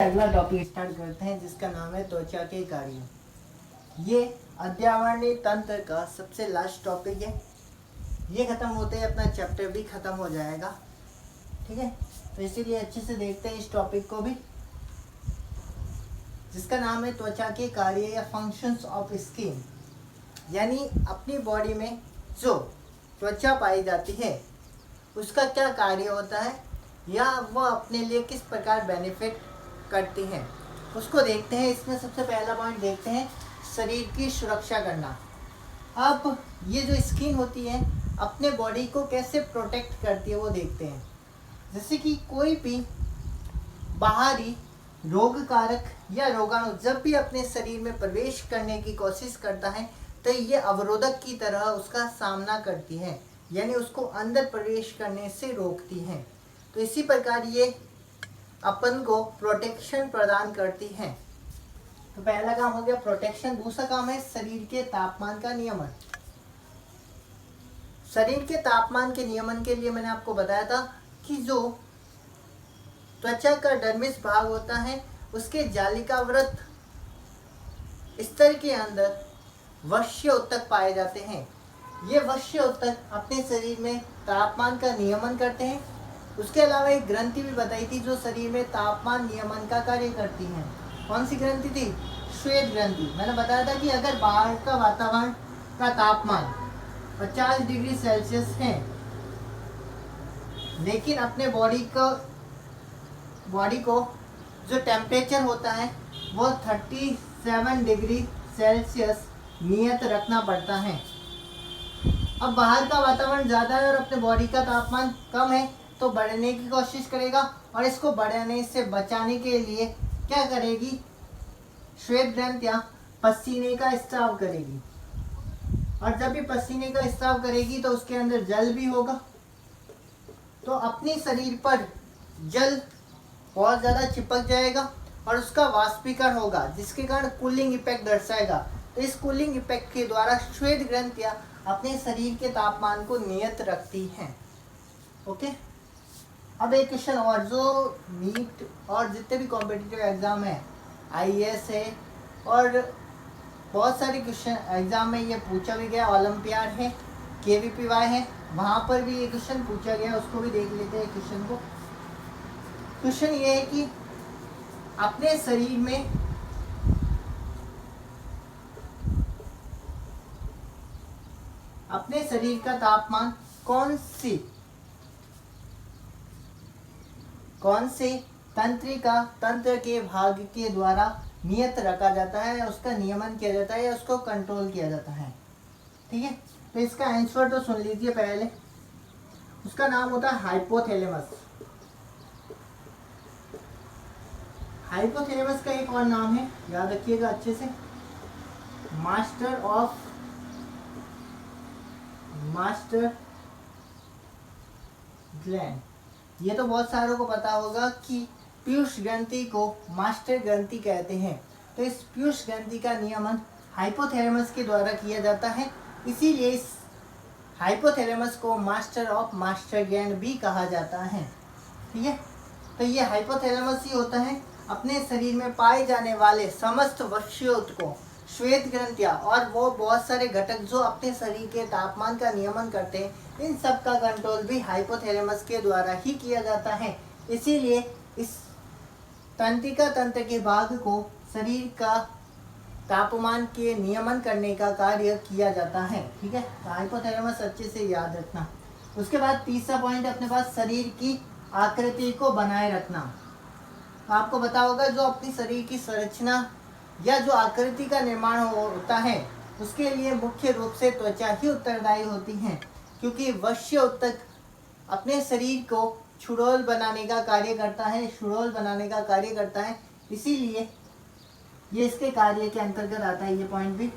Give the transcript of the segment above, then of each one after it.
अगला topic start करते हैं जिसका नाम है त्वचा के कार्य। ये अध्यावरणीय तंत्र का सबसे लास्ट टॉपिक है। ये खत्म होते ही अपना चैप्टर भी खत्म हो जाएगा, ठीक है। तो इसीलिए अच्छे से देखते हैं इस टॉपिक को भी, जिसका नाम है त्वचा के कार्य या फंक्शंस ऑफ स्किन। यानी अपनी बॉडी में जो त्वचा पाई जाती है उसका क्या कार्य होता है या वह अपने लिए किस प्रकार बेनिफिट करती हैं, उसको देखते हैं। इसमें सबसे पहला पॉइंट देखते हैं शरीर की सुरक्षा करना। अब ये जो स्किन होती है अपने बॉडी को कैसे प्रोटेक्ट करती है वो देखते हैं। जैसे कि कोई भी बाहरी रोग कारक या रोगाणु जब भी अपने शरीर में प्रवेश करने की कोशिश करता है तो ये अवरोधक की तरह उसका सामना करती है, यानी उसको अंदर प्रवेश करने से रोकती है। तो इसी प्रकार ये अपन को प्रोटेक्शन प्रदान करती है। तो पहला काम हो गया प्रोटेक्शन। दूसरा काम है शरीर के तापमान का नियमन। शरीर के तापमान के नियमन के लिए मैंने आपको बताया था कि जो त्वचा का डर्मिस भाग होता है उसके जालिकाव्रत स्तर के अंदर वश्य उत्तक पाए जाते हैं। ये वश्य उत्तक अपने शरीर में तापमान का नियमन करते हैं। उसके अलावा एक ग्रंथि भी बताई थी जो शरीर में तापमान नियमन का कार्य करती है। कौन सी ग्रंथि थी? श्वेत ग्रंथि। मैंने बताया था कि अगर बाहर का वातावरण का तापमान 50 डिग्री सेल्सियस है लेकिन अपने बॉडी को जो टेम्परेचर होता है वो 37 डिग्री सेल्सियस नियत रखना पड़ता है। अब बाहर का वातावरण ज़्यादा है और अपने बॉडी का तापमान कम है तो बढ़ने की कोशिश करेगा, और इसको बढ़ने से बचाने के लिए क्या करेगी? श्वेत ग्रंथियां पसीने का स्राव करेगी, और जब भी पसीने का स्राव करेगी तो उसके अंदर जल भी होगा, तो अपने शरीर पर जल बहुत ज़्यादा चिपक जाएगा और उसका वाष्पीकरण होगा जिसके कारण कूलिंग इफेक्ट दर्शाएगा। तो इस कूलिंग इफेक्ट के द्वारा श्वेत ग्रंथियां अपने शरीर के तापमान को नियत रखती हैं। ओके, अब एक क्वेश्चन और जो नीट और जितने भी कॉम्पिटिटिव एग्जाम है, आईएएस है और बहुत सारे क्वेश्चन एग्जाम में ये पूछा भी गया, ओलंपियाड है, केवीपीवाई है, वहाँ पर भी ये क्वेश्चन पूछा गया, उसको भी देख लेते हैं क्वेश्चन को। क्वेश्चन ये है कि अपने शरीर में अपने शरीर का तापमान कौन से तंत्र के भाग के द्वारा नियत रखा जाता है, उसका नियमन किया जाता है या उसको कंट्रोल किया जाता है। ठीक है, तो इसका आंसर तो सुन लीजिए पहले। उसका नाम होता है हाइपोथैलेमस। हाइपोथैलेमस का एक और नाम है, याद रखिएगा अच्छे से, मास्टर ग्लैंड। ये तो बहुत सारों को पता होगा कि पीयूष ग्रंथि को मास्टर ग्रंथि कहते हैं। तो इस पीयूष ग्रंथि का नियमन हाइपोथैलेमस के द्वारा किया जाता है, इसीलिए इस हाइपोथैलेमस को मास्टर ग्लैंड भी कहा जाता है। ठीक है, तो ये हाइपोथैलेमस ही होता है अपने शरीर में पाए जाने वाले समस्त वश्योत्कों, श्वेत ग्रंथियां और वो बहुत सारे घटक जो अपने शरीर के तापमान का नियमन करते हैं, इन सब का कंट्रोल भी हाइपोथैलेमस के द्वारा ही किया जाता है। इसीलिए इस तंत्रिका तंत्र के भाग को शरीर का तापमान के नियमन करने का कार्य किया जाता है। ठीक है, तो हाइपोथैलेमस अच्छे से याद रखना। उसके बाद तीसरा पॉइंट अपने पास शरीर की आकृति को बनाए रखना। आपको पता होगा जो अपनी शरीर की संरचना या जो आकृति का निर्माण होता है उसके लिए मुख्य रूप से त्वचा ही उत्तरदायी होती हैं, क्योंकि वश्य उत्तक अपने शरीर को सुडौल बनाने का कार्य करता है, इसीलिए ये इसके कार्य के अंतर्गत आता है। ये पॉइंट भी।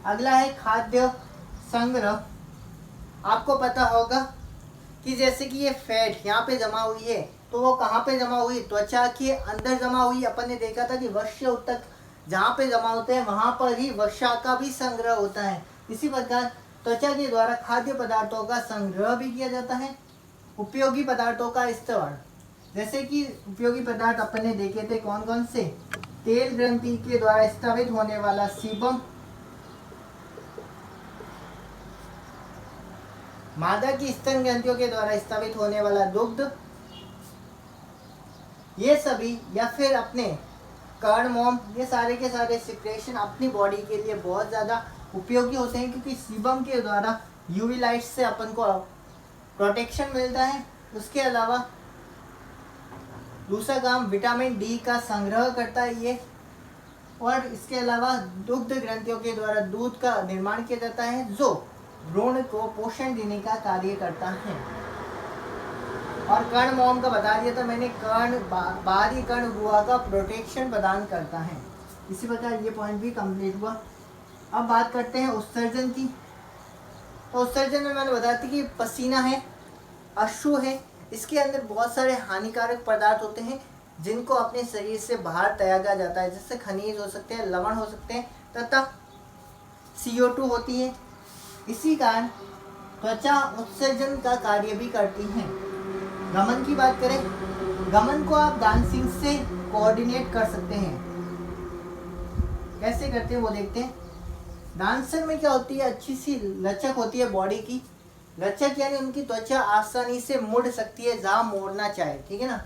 अगला है खाद्य संग्रह। आपको पता होगा कि जैसे कि ये फैट यहाँ पे जमा हुई है तो वो कहाँ पे जमा हुई? त्वचा के अंदर जमा हुई। अपन ने देखा था कि वश्य उत्तक जहाँ पे जमा होते हैं वहाँ पर ही वसा का भी संग्रह होता है। इसी प्रकार त्वचा के द्वारा खाद्य पदार्थों का संग्रह भी किया जाता है, उपयोगी पदार्थों का स्तर जैसे कि उपयोगी पदार्थ अपन ने देखे थे कौन कौन से, तेल ग्रंथि के द्वारा स्रावित होने वाला सीबम, मादा की स्तन ग्रंथियों के द्वारा स्रावित होने वाला दुग्ध, ये सभी, या फिर अपने कर्ण मोम, ये सारे के सारे सिक्रेशन अपनी बॉडी के लिए बहुत ज़्यादा उपयोगी होते हैं, क्योंकि सीबम के द्वारा यूवी लाइट से अपन को प्रोटेक्शन मिलता है। उसके अलावा दूसरा काम विटामिन डी का संग्रह करता है ये, और इसके अलावा दुग्ध ग्रंथियों के द्वारा दूध का निर्माण किया जाता है, जो भ्रूण को पोषण देने का कार्य करता है। और कर्ण मोम का बता दिया था मैंने, कर्ण बाहरी कर्ण गुहा का प्रोटेक्शन प्रदान करता है। इसी प्रकार ये पॉइंट भी कंप्लीट हुआ। अब बात करते हैं उत्सर्जन की। तो उत्सर्जन में मैंने बताया था कि पसीना है, अश्रु है, इसके अंदर बहुत सारे हानिकारक पदार्थ होते हैं जिनको अपने शरीर से बाहर त्यागा जाता है, जैसे खनिज हो सकते हैं, लवण हो सकते हैं, तथा CO2 होती है। इसी कारण त्वचा उत्सर्जन का कार्य भी करती है। गमन की बात करें, गमन को आप डांसिंग से कोऑर्डिनेट कर सकते हैं। कैसे करते हैं वो देखते हैं। डांसर में क्या होती है, अच्छी सी लचक होती है बॉडी की। लचक यानी उनकी त्वचा आसानी से मुड़ सकती है जहाँ मोड़ना चाहे, ठीक है ना।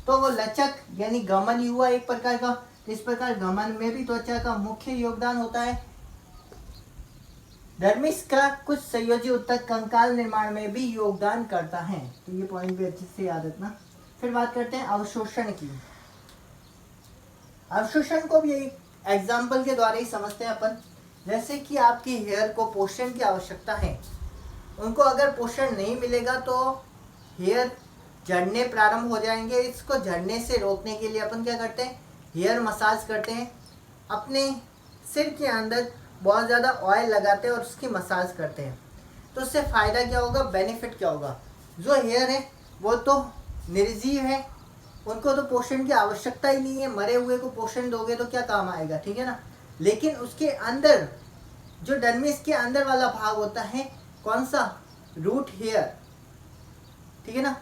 तो वो लचक यानी गमन ही हुआ एक प्रकार का। इस प्रकार गमन में भी त्वचा का मुख्य योगदान होता है। डर्मिस का कुछ संयोजी ऊतक कंकाल निर्माण में भी योगदान करता है, तो ये पॉइंट भी अच्छे से याद रखना। फिर बात करते हैं अवशोषण की। अवशोषण को भी एक एग्जाम्पल के द्वारा ही समझते हैं अपन। जैसे कि आपकी हेयर को पोषण की आवश्यकता है, उनको अगर पोषण नहीं मिलेगा तो हेयर झड़ने प्रारंभ हो जाएंगे। इसको झड़ने से रोकने के लिए अपन क्या करते हैं, हेयर मसाज करते हैं। अपने सिर के अंदर बहुत ज़्यादा ऑयल लगाते हैं और उसकी मसाज करते हैं। तो उससे फ़ायदा क्या होगा, बेनिफिट क्या होगा। जो हेयर है वो तो निर्जीव है, उनको तो पोषण की आवश्यकता ही नहीं है। मरे हुए को पोषण दोगे तो क्या काम आएगा, ठीक है ना। लेकिन उसके अंदर जो डर्मिस के अंदर वाला भाग होता है, कौन सा, रूट हेयर, ठीक है ना,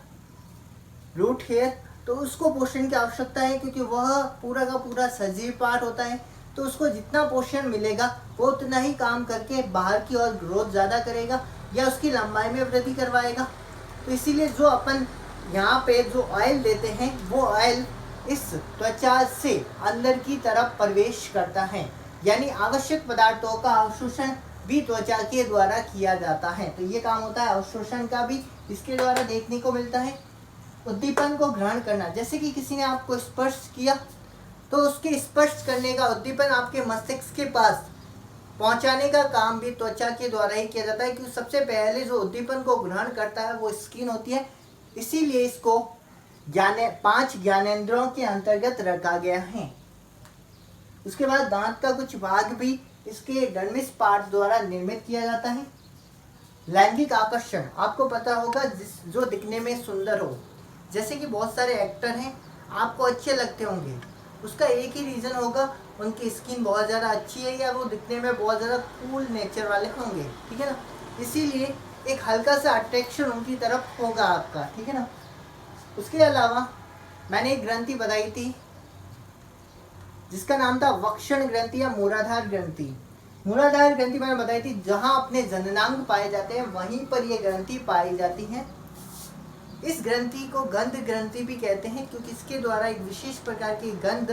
रूट हेयर, तो उसको पोषण की आवश्यकता है, क्योंकि वह पूरा का पूरा सजीव पार्ट होता है। तो उसको जितना पोषण मिलेगा वो उतना ही काम करके बाहर की ओर ग्रोथ ज़्यादा करेगा या उसकी लंबाई में वृद्धि करवाएगा। तो इसीलिए जो अपन यहाँ पे जो ऑयल देते हैं वो ऑयल इस त्वचा से अंदर की तरफ प्रवेश करता है, यानी आवश्यक पदार्थों का अवशोषण भी त्वचा के द्वारा किया जाता है। तो ये काम होता है अवशोषण का भी, इसके द्वारा देखने को मिलता है। उद्दीपन को ग्रहण करना, जैसे कि किसी ने आपको स्पर्श किया तो उसके स्पर्श करने का उद्दीपन आपके मस्तिष्क के पास पहुंचाने का काम भी त्वचा के द्वारा ही किया जाता है, क्योंकि सबसे पहले जो उद्दीपन को ग्रहण करता है वो स्किन होती है। इसीलिए इसको 5 ज्ञानेंद्रियों के अंतर्गत रखा गया है। उसके बाद दांत का कुछ भाग भी इसके डर्मिस पार्ट द्वारा निर्मित किया जाता है। लैंगिक आकर्षण, आपको पता होगा जो दिखने में सुंदर हो, जैसे कि बहुत सारे एक्टर हैं आपको अच्छे लगते होंगे, उसका एक ही रीज़न होगा, उनकी स्किन बहुत ज़्यादा अच्छी है या वो दिखने में बहुत ज़्यादा कूल नेचर वाले होंगे, ठीक है ना। इसीलिए एक हल्का सा अट्रैक्शन उनकी तरफ होगा आपका, ठीक है ना। उसके अलावा मैंने एक ग्रंथि बताई थी जिसका नाम था वक्षण ग्रंथि या मूलाधार ग्रंथि। मूलाधार ग्रंथि मैंने बताई थी, जहाँ अपने जननांग पाए जाते हैं वहीं पर ये ग्रंथि पाई जाती है। इस ग्रंथि को गंध ग्रंथि भी कहते हैं, क्योंकि इसके द्वारा एक विशेष प्रकार की गंध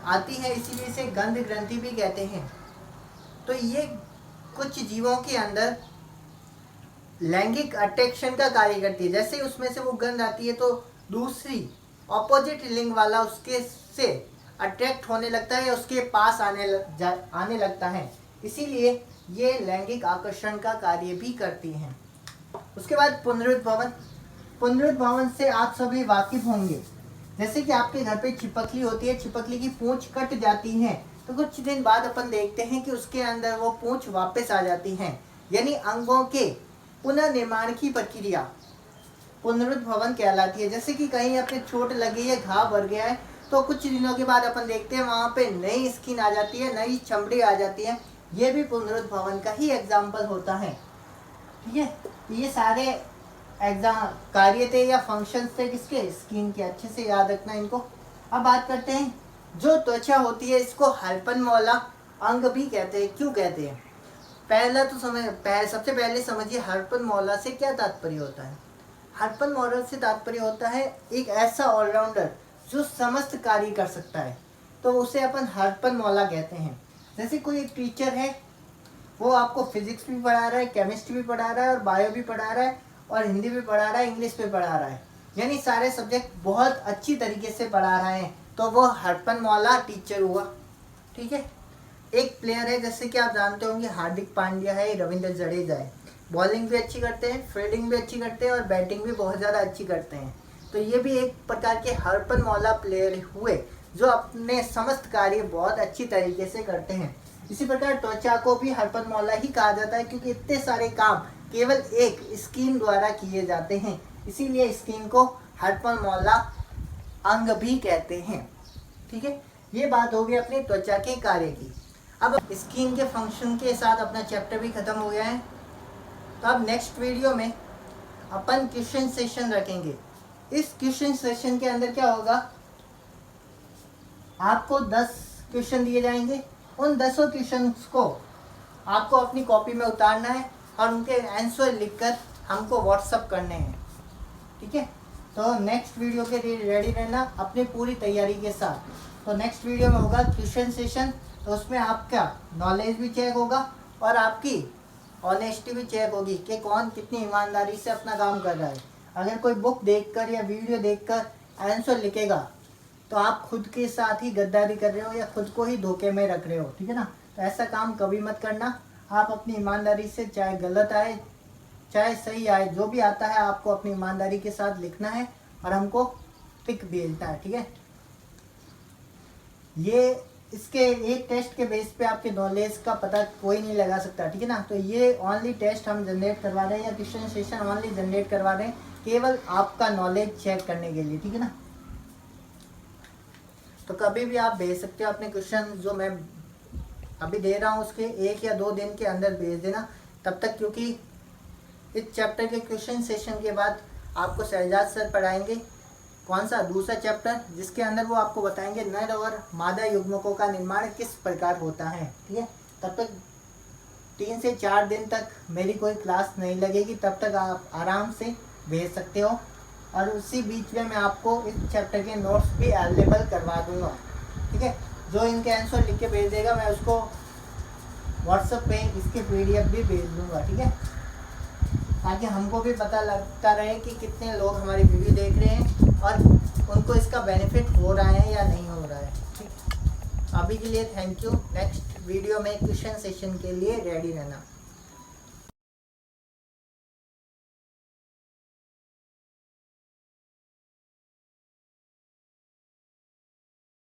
आती है, इसीलिए इसे गंध ग्रंथि भी कहते हैं। तो ये कुछ जीवों के अंदर लैंगिक अट्रैक्शन का कार्य करती है। जैसे उसमें से वो गंध आती है तो दूसरी ऑपोजिट लिंग वाला उसके से अट्रैक्ट होने लगता है या उसके पास आने लगता है, इसीलिए ये लैंगिक आकर्षण का कार्य भी करती हैं। उसके बाद पुनरुद्भवन। पुनरुद्भवन से आप सभी वाकिफ होंगे। जैसे कि आपके घर पे छिपकली होती है, छिपकली की पूंछ कट जाती है तो कुछ दिन बाद अपन देखते हैं कि उसके अंदर वो पूंछ वापस आ जाती है, यानी अंगों के पुनर्निर्माण की प्रक्रिया पुनरुद्भवन कहलाती है। जैसे कि कहीं अपने चोट लगी है, घाव भर गया है, तो कुछ दिनों के बाद अपन देखते हैं वहाँ पे नई स्किन आ जाती है, नई चमड़ी आ जाती है। ये भी पुनरुद्भवन का ही एग्जाम्पल होता है, ठीक है। ये सारे एग्जाम कार्य थे या फंक्शंस थे किसके, स्किन के। अच्छे से याद रखना इनको। अब बात करते हैं, जो त्वचा होती है इसको हाइपरमोला अंग भी कहते हैं। क्यों कहते हैं? पहला तो सबसे पहले समझिए हाइपरमोला से क्या तात्पर्य होता है। हाइपरमोला से तात्पर्य होता है एक ऐसा ऑलराउंडर जो समस्त कार्य कर सकता है, तो उसे अपन हाइपरमोला कहते हैं। जैसे कोई एक टीचर है, वो आपको फिजिक्स भी पढ़ा रहा है, केमिस्ट्री भी पढ़ा रहा है और बायो भी पढ़ा रहा है और हिंदी भी पढ़ा रहा है, इंग्लिश भी पढ़ा रहा है, यानी सारे सब्जेक्ट बहुत अच्छी तरीके से पढ़ा रहा है, तो वो हाइपरमोला टीचर हुआ। ठीक है। एक प्लेयर है, जैसे कि आप जानते होंगे हार्दिक पांड्या है, रविंद्र जडेजा है, बॉलिंग भी अच्छी करते हैं, फील्डिंग भी अच्छी करते हैं और बैटिंग भी बहुत ज़्यादा अच्छी करते हैं। तो ये भी एक प्रकार के हाइपरमोला प्लेयर हुए जो अपने समस्त कार्य बहुत अच्छी तरीके से करते हैं। इसी प्रकार त्वचा को भी हाइपरमोला ही कहा जाता है, क्योंकि इतने सारे काम केवल एक स्किन द्वारा किए जाते हैं, इसीलिए स्किन को हाइपरमोला अंग भी कहते हैं। ठीक है, ये बात होगी अपनी त्वचा के कार्य की। अब स्किन के फंक्शन के साथ अपना चैप्टर भी खत्म हो गया है, तो अब नेक्स्ट वीडियो में अपन क्वेश्चन सेशन रखेंगे। इस क्वेश्चन सेशन के अंदर क्या होगा, आपको 10 क्वेश्चन दिए जाएंगे। उन 10 क्वेश्चंस को आपको अपनी कॉपी में उतारना है और उनके आंसर लिखकर हमको व्हाट्सअप करने हैं। ठीक है, तो नेक्स्ट वीडियो के लिए रेडी रहना अपनी पूरी तैयारी के साथ। तो नेक्स्ट वीडियो में होगा क्वेश्चन सेशन, तो उसमें आपका नॉलेज भी चेक होगा और आपकी ऑनेस्टी भी चेक होगी कि कौन कितनी ईमानदारी से अपना काम कर रहा है। अगर कोई बुक देखकर या वीडियो देखकर आंसर लिखेगा तो आप खुद के साथ ही गद्दारी कर रहे हो या खुद को ही धोखे में रख रहे हो। ठीक है ना, तो ऐसा काम कभी मत करना। आप अपनी ईमानदारी से, चाहे गलत आए चाहे सही आए, जो भी आता है आपको अपनी ईमानदारी के साथ लिखना है और हमको टिक भेजना है। ठीक है, ये इसके एक टेस्ट के बेस पे आपके नॉलेज का पता कोई नहीं लगा सकता। ठीक है ना, तो ये ओनली टेस्ट हम जनरेट करवा रहे हैं या क्वेश्चन सेशन ओनली जनरेट करवा रहे हैं केवल आपका नॉलेज चेक करने के लिए। ठीक है ना, तो कभी भी आप भेज सकते हो अपने क्वेश्चन, जो मैं अभी दे रहा हूँ उसके 1 या 2 दिन के अंदर भेज देना तब तक, क्योंकि इस चैप्टर के क्वेश्चन सेशन के बाद आपको शहजाद सर पढ़ाएंगे कौन सा दूसरा चैप्टर, जिसके अंदर वो आपको बताएंगे नर और मादा युग्मकों का निर्माण किस प्रकार होता है। ठीक है, तब तक 3 से 4 दिन तक मेरी कोई क्लास नहीं लगेगी, तब तक आप आराम से भेज सकते हो और उसी बीच में मैं आपको इस चैप्टर के नोट्स भी अवेलेबल करवा दूंगा। ठीक है, जो इनके आंसर लिख के भेज देगा मैं उसको व्हाट्सएप पे इसके PDF भी भेज दूंगा। ठीक है, ताकि हमको भी पता लगता रहे कि कितने लोग हमारी वीडियो देख रहे हैं और उनको इसका बेनिफिट हो रहा है या नहीं हो रहा है। ठीक, अभी के लिए थैंक यू। नेक्स्ट वीडियो में क्वेश्चन सेशन के लिए रेडी रहना।